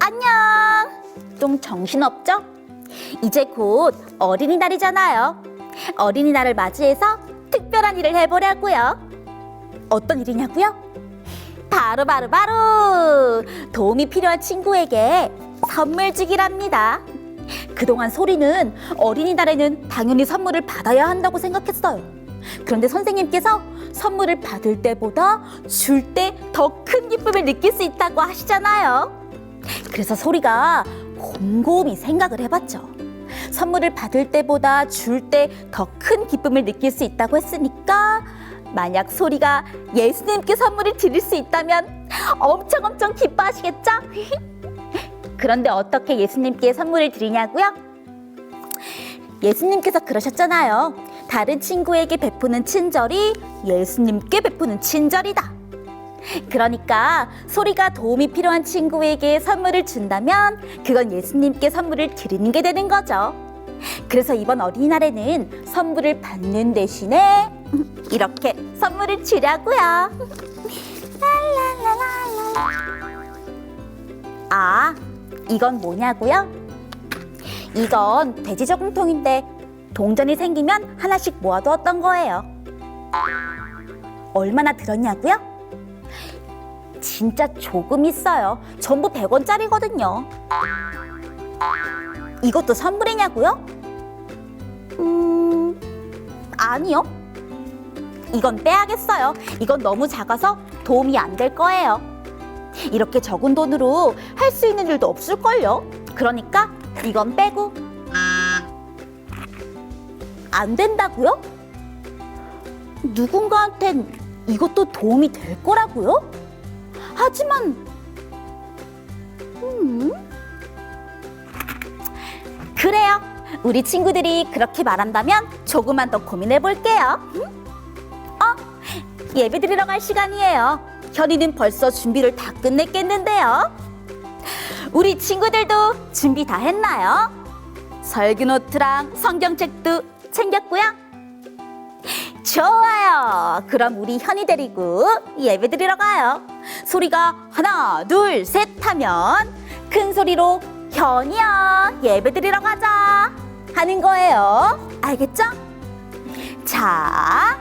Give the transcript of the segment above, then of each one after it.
안녕! 좀 정신없죠? 이제 곧 어린이날이잖아요. 어린이날을 맞이해서 특별한 일을 해보려고요. 어떤 일이냐고요? 바로 도움이 필요한 친구에게 선물 주기랍니다. 그동안 소리는 어린이날에는 당연히 선물을 받아야 한다고 생각했어요. 그런데 선생님께서 선물을 받을 때보다 줄 때 더 큰 기쁨을 느낄 수 있다고 하시잖아요. 그래서 소리가 곰곰이 생각을 해봤죠. 선물을 받을 때보다 줄 때 더 큰 기쁨을 느낄 수 있다고 했으니까 만약 소리가 예수님께 선물을 드릴 수 있다면 엄청 기뻐하시겠죠? 그런데 어떻게 예수님께 선물을 드리냐고요? 예수님께서 그러셨잖아요. 다른 친구에게 베푸는 친절이 예수님께 베푸는 친절이다. 그러니까 소리가 도움이 필요한 친구에게 선물을 준다면 그건 예수님께 선물을 드리는 게 되는 거죠. 그래서 이번 어린이날에는 선물을 받는 대신에 이렇게 선물을 주려고요. 아, 이건 뭐냐고요? 이건 돼지 저금통인데 동전이 생기면 하나씩 모아두었던 거예요. 얼마나 들었냐고요? 진짜 조금 있어요. 전부 100원짜리거든요. 이것도 선물이냐고요? 아니요. 이건 빼야겠어요. 이건 너무 작아서 도움이 안 될 거예요. 이렇게 적은 돈으로 할 수 있는 일도 없을걸요? 그러니까 이건 빼고. 안 된다고요? 누군가한텐 이것도 도움이 될 거라고요? 하지만 그래요. 우리 친구들이 그렇게 말한다면 조금만 더 고민해 볼게요. 예배 드리러 갈 시간이에요. 현이는 벌써 준비를 다 끝냈겠는데요. 우리 친구들도 준비 다 했나요? 설교 노트랑 성경책도 챙겼고요. 좋아요. 그럼 우리 현이 데리고 예배 드리러 가요. 소리가 하나, 둘, 셋 하면 큰 소리로 현이야, 예배 드리러 가자 하는 거예요. 알겠죠? 자,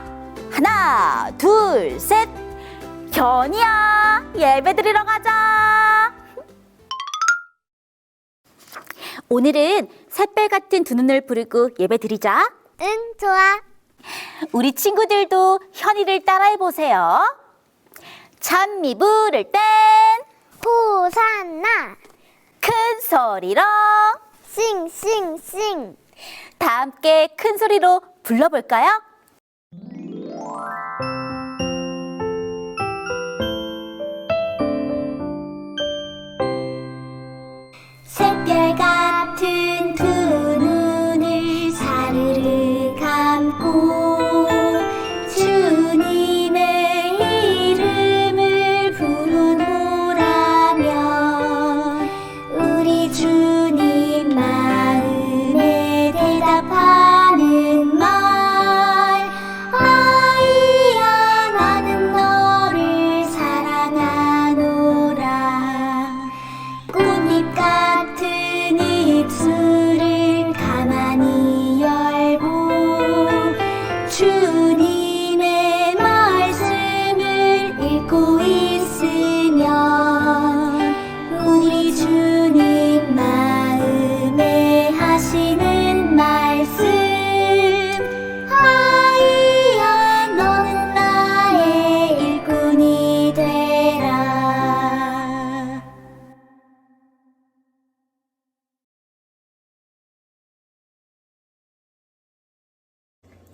하나, 둘, 셋. 현이야, 예배 드리러 가자. 오늘은 샛별 같은 두 눈을 부르고 예배 드리자. 응, 좋아. 우리 친구들도 현이를 따라해보세요. 찬미 부를 땐 호산나, 큰 소리로 싱싱싱. 다 함께 큰 소리로 불러볼까요? 샛별 같은 두 눈을 사르르 감고 주님의 이름을 부르노라면 우리 주님 마음에 대답하는 말 아이야 나는 너를 사랑하노라. 꽃잎 같은 입술을 가만히 열고 주님의 말씀을 읽고 있으면 우리 주님 마음에 하시는 말씀 아이야 너는 나의 일꾼이 되라.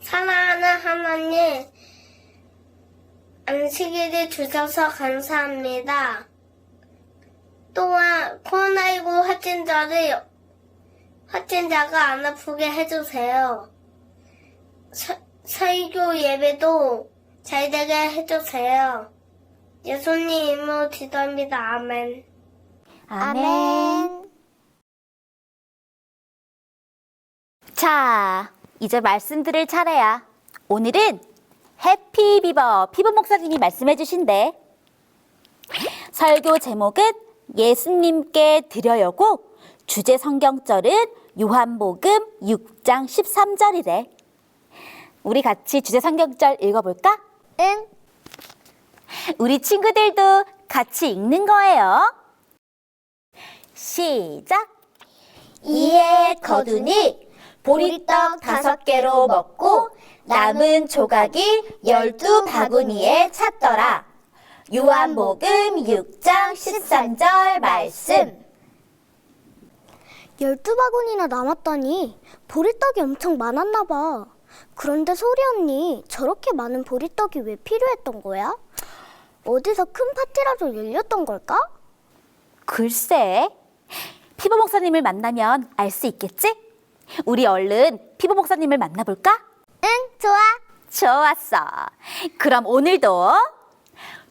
사랑하는 하나님, 안식일을 주셔서 감사합니다. 또한 코로나19 확진자가 안 아프게 해주세요. 설교 예배도 잘 되게 해주세요. 예수님 이름으로 기도합니다. 아멘. 아멘. 자, 이제 말씀 들을 차례야. 오늘은 해피 비버 피부 목사님이 말씀해 주신대. 설교 제목은 예수님께 드려요고 주제 성경절은 요한복음 6장 13절이래. 우리 같이 주제 성경절 읽어볼까? 응. 우리 친구들도 같이 읽는 거예요. 시작! 이에 거두니 보리떡 5개로 먹고 남은 조각이 12바구니에 찼더라. 요한복음 6장 13절 말씀. 12바구니나 남았다니 보리떡이 엄청 많았나 봐. 그런데 소리 언니, 저렇게 많은 보리떡이 왜 필요했던 거야? 어디서 큰 파티라도 열렸던 걸까? 글쎄, 피보 목사님을 만나면 알 수 있겠지? 우리 얼른 피보 목사님을 만나볼까? 응, 좋아. 좋았어. 그럼 오늘도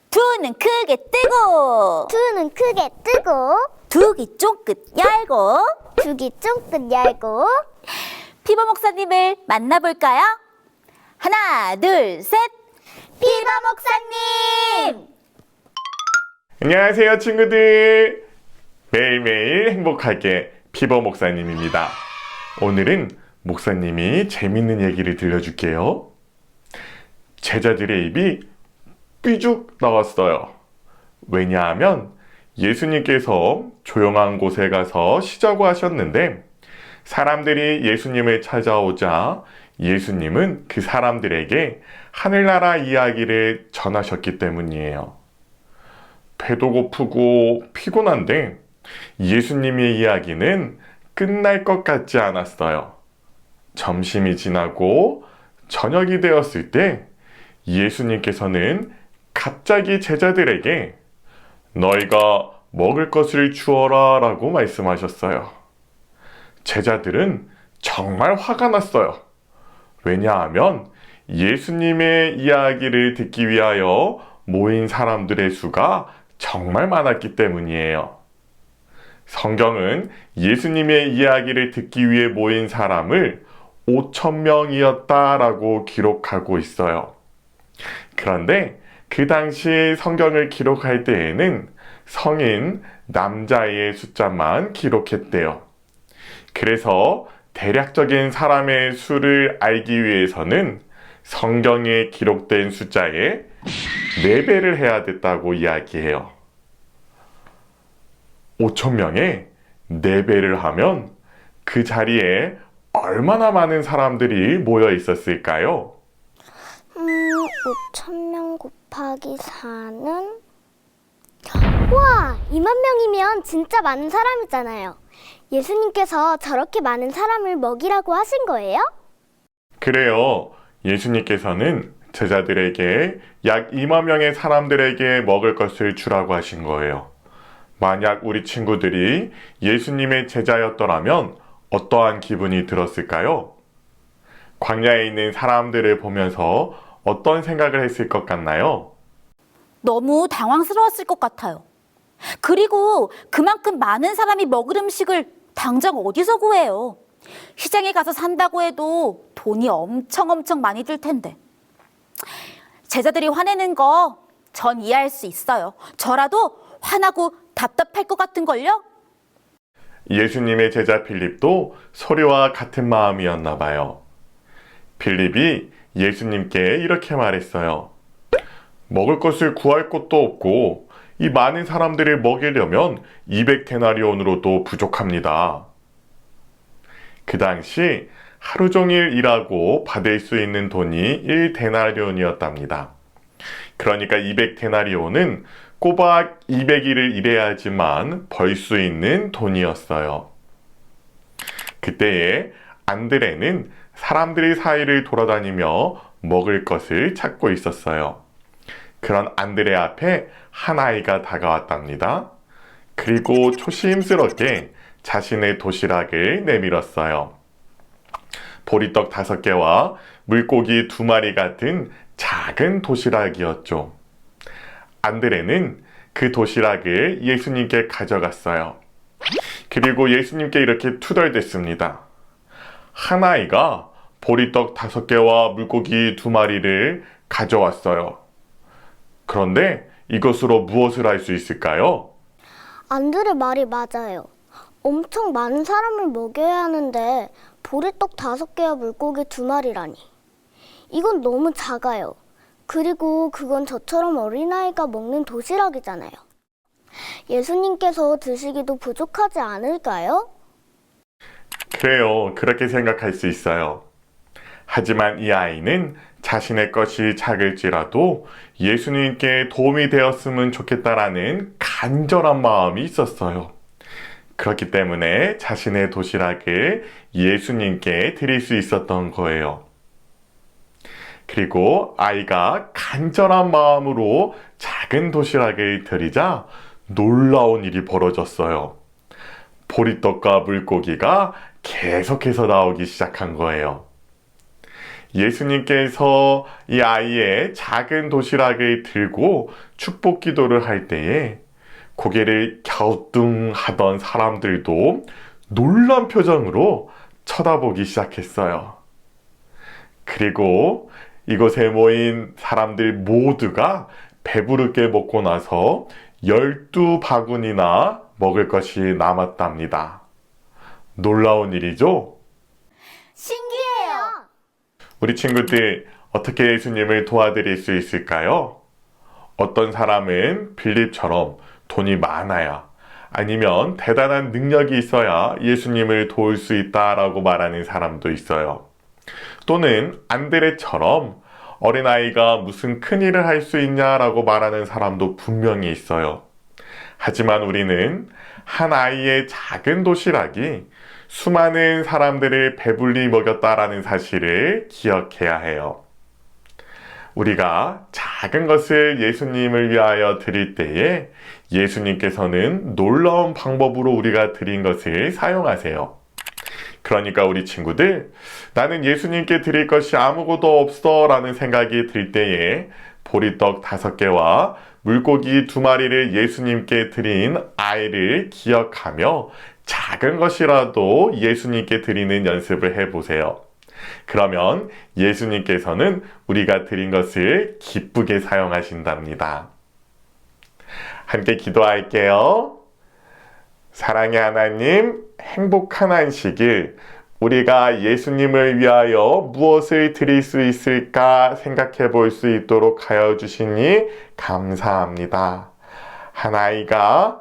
두 눈 크게 뜨고 두 눈 크게 뜨고 두 귀 쫑긋 열고 두 귀 쫑긋 열고 피보 목사님을 만나볼까요? 하나, 둘, 셋. 피보 목사님! 안녕하세요, 친구들. 매일매일 행복하게 피보 목사님입니다. 오늘은 목사님이 재밌는 얘기를 들려줄게요. 제자들의 입이 삐죽 나왔어요. 왜냐하면 예수님께서 조용한 곳에 가서 쉬자고 하셨는데 사람들이 예수님을 찾아오자 예수님은 그 사람들에게 하늘나라 이야기를 전하셨기 때문이에요. 배도 고프고 피곤한데 예수님의 이야기는 끝날 것 같지 않았어요. 점심이 지나고 저녁이 되었을 때 예수님께서는 갑자기 제자들에게 너희가 먹을 것을 주어라 라고 말씀하셨어요. 제자들은 정말 화가 났어요. 왜냐하면 예수님의 이야기를 듣기 위하여 모인 사람들의 수가 정말 많았기 때문이에요. 성경은 예수님의 이야기를 듣기 위해 모인 사람을 5,000명이었다라고 기록하고 있어요. 그런데 그 당시 성경을 기록할 때에는 성인 남자의 숫자만 기록했대요. 그래서 대략적인 사람의 수를 알기 위해서는 성경에 기록된 숫자의 4배를 해야 됐다고 이야기해요. 5,000명에 4배를 하면 그 자리에 얼마나 많은 사람들이 모여 있었을까요? 5,000명 곱하기 4는 우와, 2만 명이면 진짜 많은 사람이잖아요. 예수님께서 저렇게 많은 사람을 먹이라고 하신 거예요? 그래요. 예수님께서는 제자들에게 약 2만 명의 사람들에게 먹을 것을 주라고 하신 거예요. 만약 우리 친구들이 예수님의 제자였더라면 어떠한 기분이 들었을까요? 광야에 있는 사람들을 보면서 어떤 생각을 했을 것 같나요? 너무 당황스러웠을 것 같아요. 그리고 그만큼 많은 사람이 먹을 음식을 당장 어디서 구해요? 시장에 가서 산다고 해도 돈이 엄청 많이 들 텐데. 제자들이 화내는 거 전 이해할 수 있어요. 저라도 화나고 답답할 것 같은걸요? 예수님의 제자 빌립도 소리와 같은 마음이었나 봐요. 빌립이 예수님께 이렇게 말했어요. 먹을 것을 구할 곳도 없고 이 많은 사람들을 먹이려면 200데나리온으로도 부족합니다. 그 당시 하루 종일 일하고 받을 수 있는 돈이 1데나리온이었답니다. 그러니까 200데나리온은 꼬박 200일을 일해야지만 벌 수 있는 돈이었어요. 그때에 안드레는 사람들의 사이를 돌아다니며 먹을 것을 찾고 있었어요. 그런 안드레 앞에 한 아이가 다가왔답니다. 그리고 조심스럽게 자신의 도시락을 내밀었어요. 보리떡 5개와 물고기 2마리 같은 작은 도시락이었죠. 안드레는 그 도시락을 예수님께 가져갔어요. 그리고 예수님께 이렇게 투덜댔습니다. 한 아이가 보리떡 5개와 물고기 2마리를 가져왔어요. 그런데 이것으로 무엇을 할 수 있을까요? 안드레 말이 맞아요. 엄청 많은 사람을 먹여야 하는데 보리떡 5개와 물고기 2마리라니. 이건 너무 작아요. 그리고 그건 저처럼 어린아이가 먹는 도시락이잖아요. 예수님께서 드시기도 부족하지 않을까요? 그래요. 그렇게 생각할 수 있어요. 하지만 이 아이는 자신의 것이 작을지라도 예수님께 도움이 되었으면 좋겠다라는 간절한 마음이 있었어요. 그렇기 때문에 자신의 도시락을 예수님께 드릴 수 있었던 거예요. 그리고 아이가 간절한 마음으로 작은 도시락을 드리자 놀라운 일이 벌어졌어요. 보리떡과 물고기가 계속해서 나오기 시작한 거예요. 예수님께서 이 아이의 작은 도시락을 들고 축복 기도를 할 때에 고개를 갸우뚱하던 사람들도 놀란 표정으로 쳐다보기 시작했어요. 그리고 이곳에 모인 사람들 모두가 배부르게 먹고 나서 12바구니나 먹을 것이 남았답니다. 놀라운 일이죠? 신기해요. 우리 친구들, 어떻게 예수님을 도와드릴 수 있을까요? 어떤 사람은 빌립처럼 돈이 많아야, 아니면 대단한 능력이 있어야 예수님을 도울 수 있다라고 말하는 사람도 있어요. 또는 안드레처럼 어린아이가 무슨 큰일을 할 수 있냐라고 말하는 사람도 분명히 있어요. 하지만 우리는 한 아이의 작은 도시락이 수많은 사람들을 배불리 먹였다라는 사실을 기억해야 해요. 우리가 작은 것을 예수님을 위하여 드릴 때에 예수님께서는 놀라운 방법으로 우리가 드린 것을 사용하세요. 그러니까 우리 친구들, 나는 예수님께 드릴 것이 아무것도 없어 라는 생각이 들 때에 보리떡 5개와 물고기 2마리를 예수님께 드린 아이를 기억하며 작은 것이라도 예수님께 드리는 연습을 해보세요. 그러면 예수님께서는 우리가 드린 것을 기쁘게 사용하신답니다. 함께 기도할게요. 사랑의 하나님, 행복한 안식일, 우리가 예수님을 위하여 무엇을 드릴 수 있을까 생각해 볼 수 있도록 하여 주시니 감사합니다. 한 아이가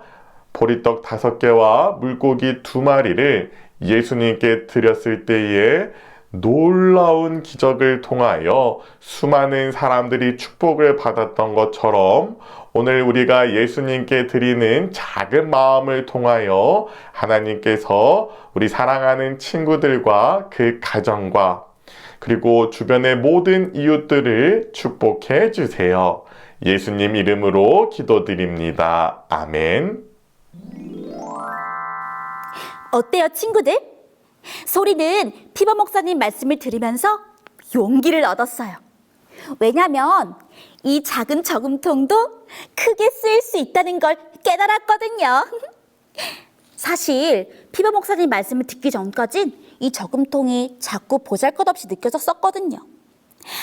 보리떡 5개와 물고기 2마리를 예수님께 드렸을 때에 놀라운 기적을 통하여 수많은 사람들이 축복을 받았던 것처럼 오늘 우리가 예수님께 드리는 작은 마음을 통하여 하나님께서 우리 사랑하는 친구들과 그 가정과 그리고 주변의 모든 이웃들을 축복해 주세요. 예수님 이름으로 기도드립니다. 아멘. 어때요, 친구들? 소리는 피버 목사님 말씀을 들으면서 용기를 얻었어요. 왜냐면 이 작은 저금통도 크게 쓰일 수 있다는 걸 깨달았거든요. 사실 피버 목사님 말씀을 듣기 전까진 이 저금통이 자꾸 보잘것없이 느껴졌었거든요.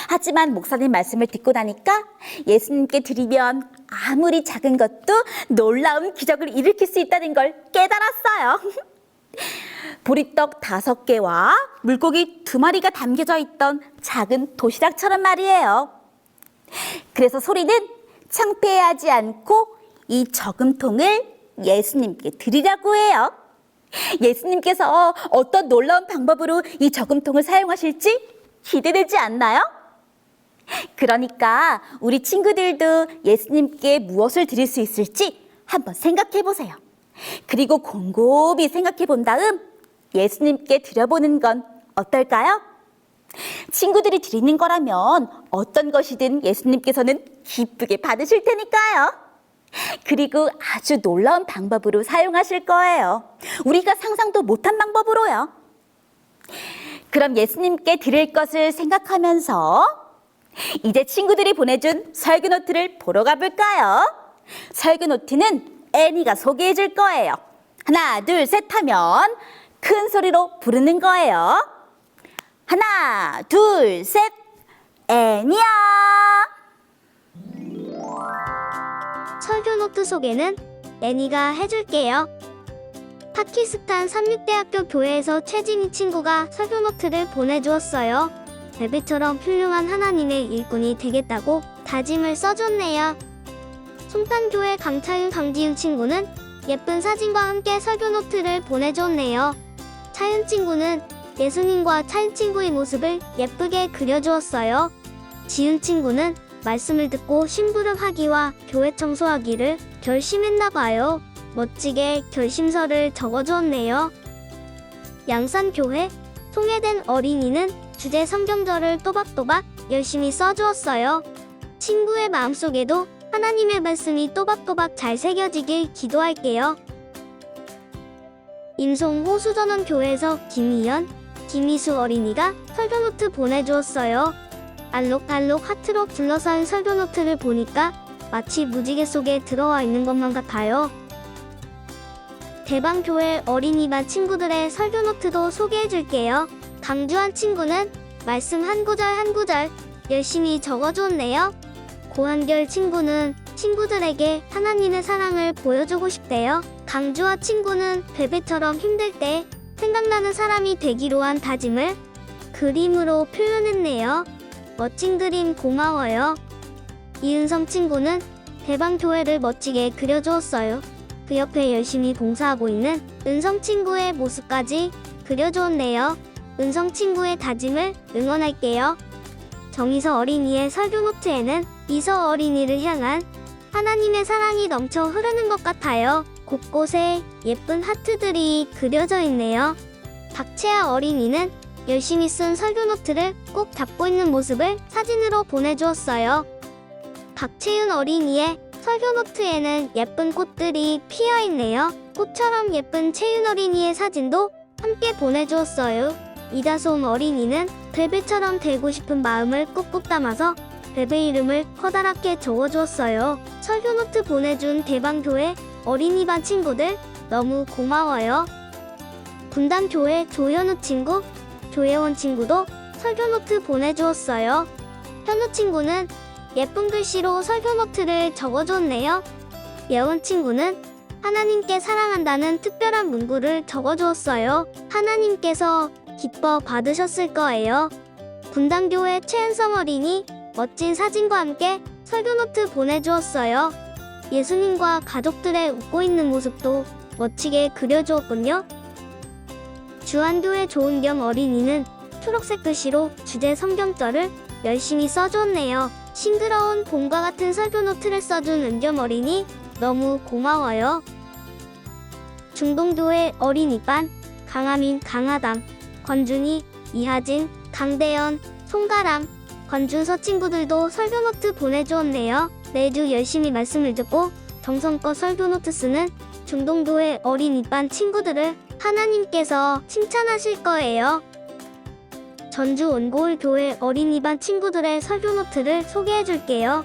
하지만 목사님 말씀을 듣고 나니까 예수님께 드리면 아무리 작은 것도 놀라운 기적을 일으킬 수 있다는 걸 깨달았어요. 보리떡 5개와 물고기 2마리가 담겨져 있던 작은 도시락처럼 말이에요. 그래서 소리는 창피해하지 않고 이 저금통을 예수님께 드리려고 해요. 예수님께서 어떤 놀라운 방법으로 이 저금통을 사용하실지 기대되지 않나요? 그러니까 우리 친구들도 예수님께 무엇을 드릴 수 있을지 한번 생각해 보세요. 그리고 곰곰이 생각해 본 다음 예수님께 드려보는 건 어떨까요? 친구들이 드리는 거라면 어떤 것이든 예수님께서는 기쁘게 받으실 테니까요. 그리고 아주 놀라운 방법으로 사용하실 거예요. 우리가 상상도 못한 방법으로요. 그럼 예수님께 드릴 것을 생각하면서 이제 친구들이 보내준 설교 노트를 보러 가볼까요? 설교 노트는 애니가 소개해 줄 거예요. 하나, 둘, 셋 하면 큰 소리로 부르는 거예요. 하나, 둘, 셋, 애니야! 설교 노트 속에는 애니가 해줄게요. 파키스탄 삼육대학교 교회에서 최진희 친구가 설교 노트를 보내주었어요. 베베처럼 훌륭한 하나님의 일꾼이 되겠다고 다짐을 써줬네요. 송탄교회 강차윤 강지윤 친구는 예쁜 사진과 함께 설교 노트를 보내줬네요. 차윤 친구는 예수님과 차윤 친구의 모습을 예쁘게 그려주었어요. 지윤 친구는 말씀을 듣고 심부름하기와 교회 청소하기를 결심했나봐요. 멋지게 결심서를 적어주었네요. 양산교회 송해된 어린이는 주제 성경절을 또박또박 열심히 써주었어요. 친구의 마음속에도 하나님의 말씀이 또박또박 잘 새겨지길 기도할게요. 임송 호수전원교회에서 김희연, 김희수 어린이가 설교노트 보내주었어요. 알록달록 하트로 둘러싼 설교노트를 보니까 마치 무지개 속에 들어와 있는 것만 같아요. 대방교회 어린이반 친구들의 설교노트도 소개해줄게요. 강주한 친구는 말씀 한 구절 한 구절 열심히 적어주었네요. 고한결 친구는 친구들에게 하나님의 사랑을 보여주고 싶대요. 강주아 친구는 베베처럼 힘들 때 생각나는 사람이 되기로 한 다짐을 그림으로 표현했네요. 멋진 그림 고마워요. 이은성 친구는 대방교회를 멋지게 그려주었어요. 그 옆에 열심히 봉사하고 있는 은성 친구의 모습까지 그려주었네요. 은성 친구의 다짐을 응원할게요. 정희서 어린이의 설교노트에는 이서 어린이를 향한 하나님의 사랑이 넘쳐 흐르는 것 같아요. 곳곳에 예쁜 하트들이 그려져 있네요. 박채아 어린이는 열심히 쓴 설교노트를 꼭 잡고 있는 모습을 사진으로 보내주었어요. 박채윤 어린이의 설교노트에는 예쁜 꽃들이 피어있네요. 꽃처럼 예쁜 채윤 어린이의 사진도 함께 보내주었어요. 이다솜 어린이는 베베처럼 되고 싶은 마음을 꾹꾹 담아서 베베 이름을 커다랗게 적어주었어요. 설교노트 보내준 대방교회 어린이반 친구들 너무 고마워요. 분당교회 조현우 친구, 조예원 친구도 설교노트 보내주었어요. 현우 친구는 예쁜 글씨로 설교노트를 적어주었네요. 예원 친구는 하나님께 사랑한다는 특별한 문구를 적어주었어요. 하나님께서 기뻐 받으셨을 거예요. 분당교회 최은성 어린이 멋진 사진과 함께 설교노트 보내주었어요. 예수님과 가족들의 웃고 있는 모습도 멋지게 그려주었군요. 주안교회 조은경 어린이는 초록색 글씨로 주제 성경절을 열심히 써주었네요. 싱그러운 봄과 같은 설교노트를 써준 은겸 어린이 너무 고마워요. 중동교회 어린이반 강하민, 강하담, 권준희, 이하진, 강대연, 송가람, 권준서 친구들도 설교노트 보내주었네요. 매주 열심히 말씀을 듣고 정성껏 설교노트 쓰는 중동교회 어린이반 친구들을 하나님께서 칭찬하실 거예요. 전주 온고울교회 어린이반 친구들의 설교노트를 소개해줄게요.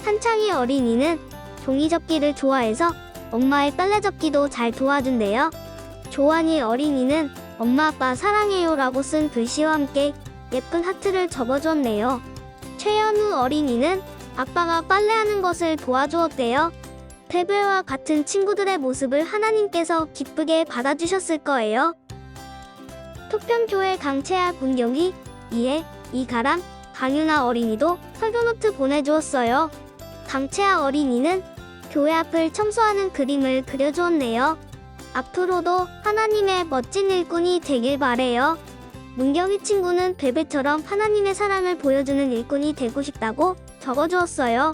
한창희 어린이는 종이접기를 좋아해서 엄마의 빨래접기도 잘 도와준대요. 조한희 어린이는 엄마 아빠 사랑해요 라고 쓴 글씨와 함께 예쁜 하트를 접어줬네요. 최연우 어린이는 아빠가 빨래하는 것을 도와주었대요. 베베와 같은 친구들의 모습을 하나님께서 기쁘게 받아주셨을 거예요. 토평교회 강채아, 문경희, 이해, 이가람, 강윤아 어린이도 설교노트 보내주었어요. 강채아 어린이는 교회 앞을 청소하는 그림을 그려주었네요. 앞으로도 하나님의 멋진 일꾼이 되길 바래요. 문경희 친구는 베베처럼 하나님의 사랑을 보여주는 일꾼이 되고 싶다고 적어주었어요.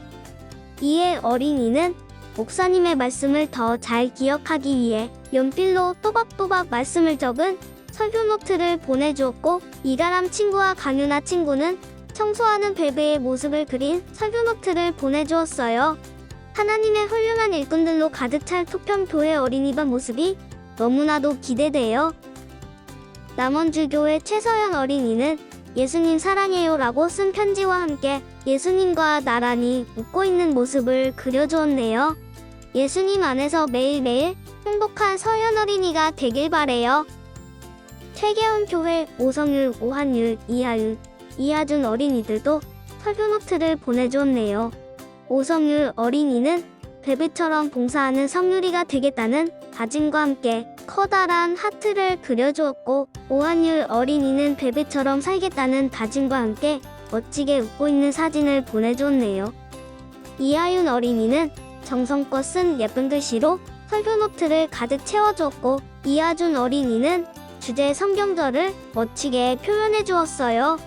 이해 어린이는 목사님의 말씀을 더 잘 기억하기 위해 연필로 또박또박 말씀을 적은 설교노트를 보내주었고, 이가람 친구와 강윤아 친구는 청소하는 베베의 모습을 그린 설교노트를 보내주었어요. 하나님의 훌륭한 일꾼들로 가득 찰 토평교회 어린이반 모습이 너무나도 기대돼요. 남원주교회 최서연 어린이는 예수님 사랑해요 라고 쓴 편지와 함께 예수님과 나란히 웃고 있는 모습을 그려주었네요. 예수님 안에서 매일매일 행복한 서연 어린이가 되길 바래요. 최계훈교회 오성율, 오한율, 이하윤, 이하준 어린이들도 설교노트를 보내주었네요. 오성율 어린이는 베베처럼 봉사하는 성유리가 되겠다는 다짐과 함께 커다란 하트를 그려주었고, 오한율 어린이는 베베처럼 살겠다는 다짐과 함께 멋지게 웃고 있는 사진을 보내주었네요. 이하윤 어린이는 정성껏 쓴 예쁜 글씨로 설교 노트를 가득 채워주었고, 이하준 어린이는 주제 성경절을 멋지게 표현해 주었어요.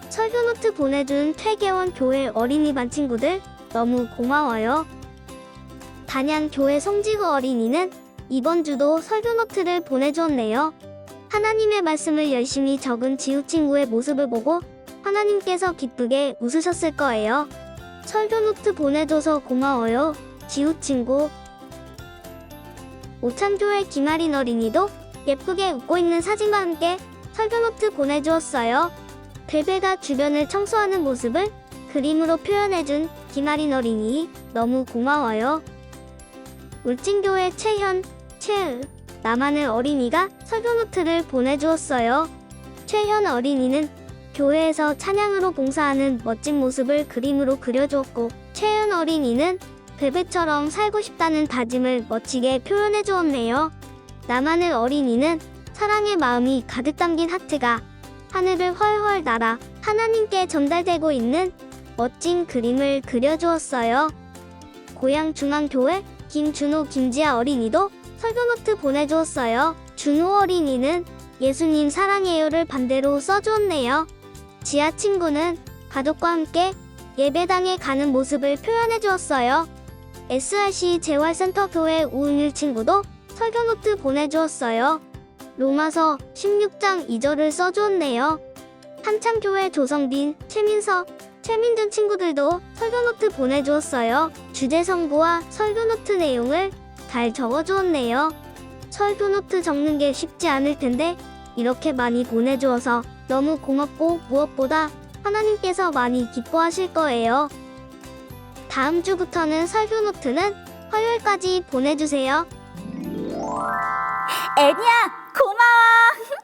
설교 노트 보내준 퇴계원 교회 어린이반 친구들 너무 고마워요. 단양 교회 송지구 어린이는 이번 주도 설교 노트를 보내주었네요. 하나님의 말씀을 열심히 적은 지우 친구의 모습을 보고 하나님께서 기쁘게 웃으셨을 거예요. 설교 노트 보내줘서 고마워요, 지우 친구. 오찬교회 김아린 어린이도 예쁘게 웃고 있는 사진과 함께 설교 노트 보내주었어요. 벨베가 주변을 청소하는 모습을 그림으로 표현해준 김아린 어린이 너무 고마워요. 울진교회 최현, 최은, 남하늘 어린이가 설교 노트를 보내주었어요. 최현 어린이는 교회에서 찬양으로 봉사하는 멋진 모습을 그림으로 그려주었고, 최은 어린이는 베베처럼 살고 싶다는 다짐을 멋지게 표현해 주었네요. 남하늘 어린이는 사랑의 마음이 가득 담긴 하트가 하늘을 훨훨 날아 하나님께 전달되고 있는 멋진 그림을 그려주었어요. 고양중앙교회 김준호 김지아 어린이도 설교노트 보내주었어요. 준호 어린이는 예수님 사랑해요를 반대로 써주었네요. 지아 친구는 가족과 함께 예배당에 가는 모습을 표현해 주었어요. SRC 재활센터 교회 우은일 친구도 설교노트 보내주었어요. 로마서 16장 2절을 써주었네요. 한창교회 조성빈, 최민석, 최민준 친구들도 설교노트 보내주었어요. 주제 성구와 설교노트 내용을 잘 적어주었네요. 설교노트 적는 게 쉽지 않을 텐데 이렇게 많이 보내주어서 너무 고맙고 무엇보다 하나님께서 많이 기뻐하실 거예요. 다음 주부터는 설교노트는 화요일까지 보내주세요. 애니야, 고마워.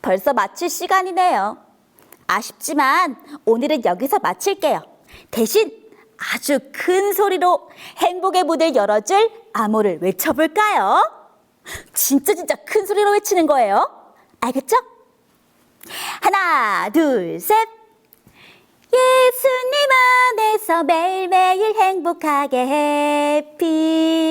벌써 마칠 시간이네요. 아쉽지만 오늘은 여기서 마칠게요. 대신 아주 큰 소리로 행복의 문을 열어줄 암호를 외쳐볼까요? 진짜 큰 소리로 외치는 거예요. 알겠죠? 하나, 둘, 셋. 예수님 안에서 매일매일 행복하게 해피